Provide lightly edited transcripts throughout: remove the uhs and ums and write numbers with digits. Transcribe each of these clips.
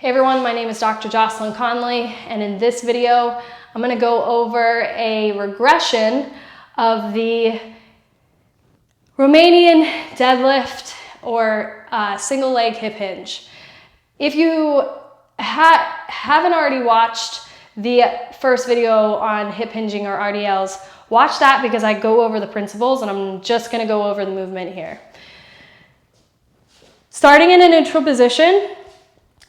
Hey everyone, my name is Dr. Jocelyn Conley, and in this video, I'm going to go over a regression of the Romanian deadlift or single leg hip hinge. If you haven't already watched the first video on hip hinging or RDLs, watch that because I go over the principles and I'm just going to go over the movement here. Starting in a neutral position,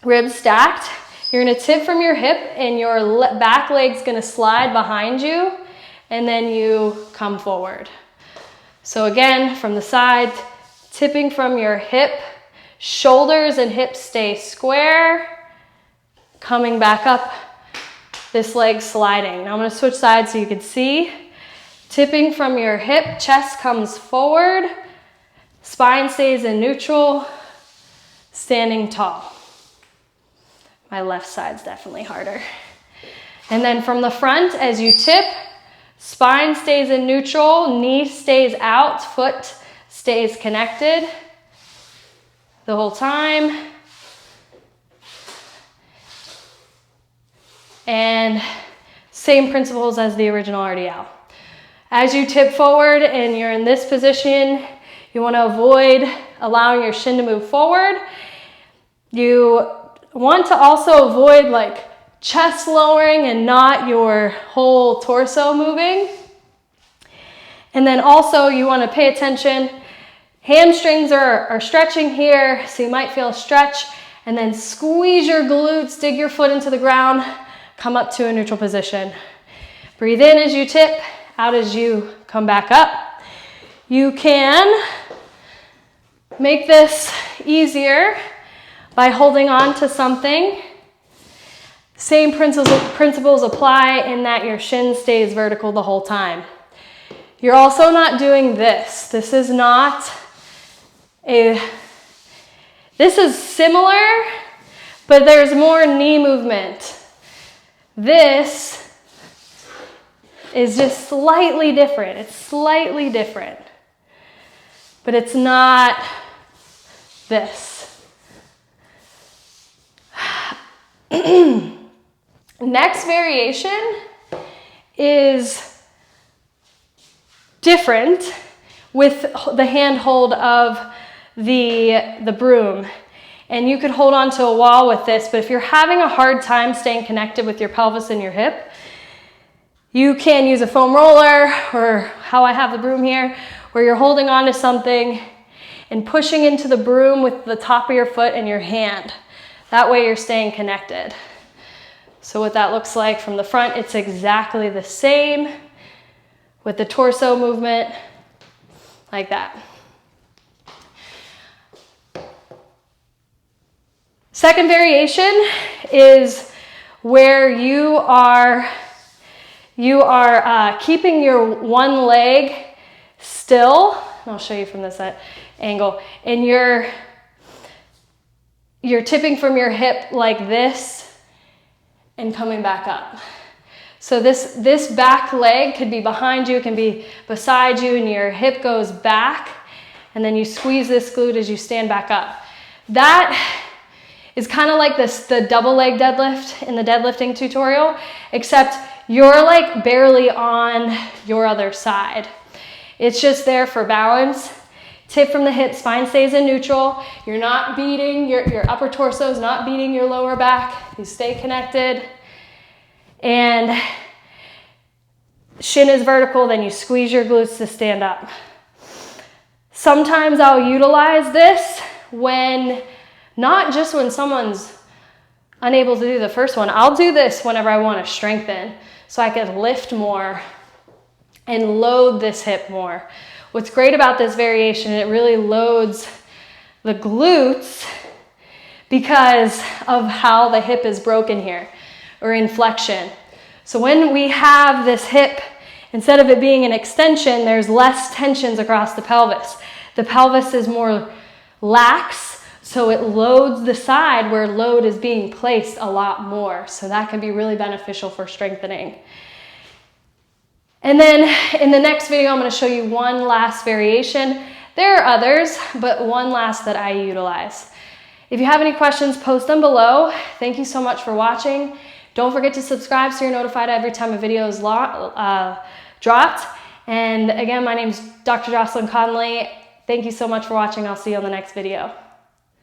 ribs stacked, you're going to tip from your hip and your back leg's going to slide behind you and then you come forward. So again, from the side, tipping from your hip, shoulders and hips stay square, coming back up, this leg sliding. Now I'm going to switch sides so you can see. Tipping from your hip, chest comes forward, spine stays in neutral, standing tall. My left side's definitely harder. And then from the front, as you tip, spine stays in neutral, knee stays out, foot stays connected the whole time. And same principles as the original RDL. As you tip forward and you're in this position, you want to avoid allowing your shin to move forward. You want to also avoid like chest lowering and not your whole torso moving. And then also you want to pay attention. Hamstrings are stretching here, so you might feel a stretch, and then squeeze your glutes, dig your foot into the ground, come up to a neutral position. Breathe in as you tip, out as you come back up. You can make this easier by holding on to something. Same principles apply in that your shin stays vertical the whole time. You're also not doing this. This is similar, but there's more knee movement. This is just slightly different. It's slightly different, but it's not this. Next variation is different with the handhold of the broom. And you could hold on to a wall with this, but if you're having a hard time staying connected with your pelvis and your hip, you can use a foam roller, or how I have the broom here, where you're holding on to something and pushing into the broom with the top of your foot and your hand. That way you're staying connected. So what that looks like from the front, it's exactly the same with the torso movement, like that. Second variation is where you are keeping your one leg still. I'll show you from this angle. And you're tipping from your hip like this and coming back up. So this back leg could be behind you, it can be beside you, and your hip goes back, and then you squeeze this glute as you stand back up. That is kind of like the double leg deadlift in the deadlifting tutorial, except you're like barely on your other side. It's just there for balance. Tip from the hip, spine stays in neutral. You're not beating, your upper torso is not beating your lower back. You stay connected. And shin is vertical, then you squeeze your glutes to stand up. Sometimes I'll utilize this not just when someone's unable to do the first one. I'll do this whenever I want to strengthen, so I can lift more and load this hip more. What's great about this variation, it really loads the glutes because of how the hip is broken here, or in flexion. So when we have this hip, instead of it being an extension, there's less tensions across the pelvis. The pelvis is more lax, so it loads the side where load is being placed a lot more. So that can be really beneficial for strengthening. And then in the next video, I'm going to show you one last variation. There are others, but one last that I utilize. If you have any questions, post them below. Thank you so much for watching. Don't forget to subscribe so you're notified every time a video is dropped. And again, my name is Dr. Jocelyn Conley. Thank you so much for watching. I'll see you on the next video.